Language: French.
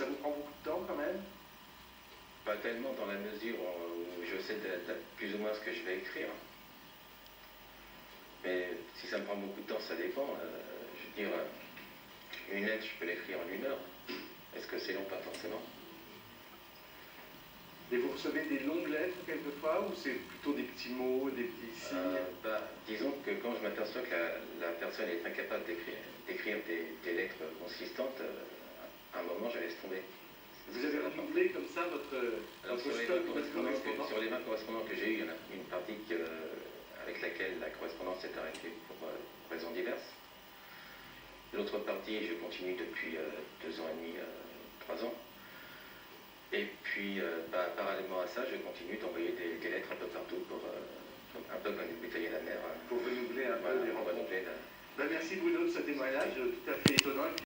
Ça vous prend beaucoup de temps quand même? Pas tellement dans la mesure où je sais plus ou moins ce que je vais écrire. Mais si ça me prend beaucoup de temps, ça dépend. Je veux dire, une lettre, je peux l'écrire en 1 heure. Est-ce que c'est long? Pas forcément. Et vous recevez des longues lettres quelquefois, ou c'est plutôt des petits mots, des petits signes? Disons que quand je m'aperçois que la personne est incapable d'écrire des lettres consistantes, à un moment, je laisse tomber. Vous avez renouvelé comme ça votre stock de correspondance? Sur les 20 correspondants que j'ai eus, il y en a une partie avec laquelle la correspondance s'est arrêtée pour raisons diverses. L'autre partie, je continue depuis 2 ans et demi, 3 ans. Et puis, parallèlement à ça, je continue d'envoyer des lettres un peu partout, un peu comme une bouteille à la mer. Pour renouveler un peu les rencontres. Renouveler Merci Bruno de ce témoignage tout à fait étonnant.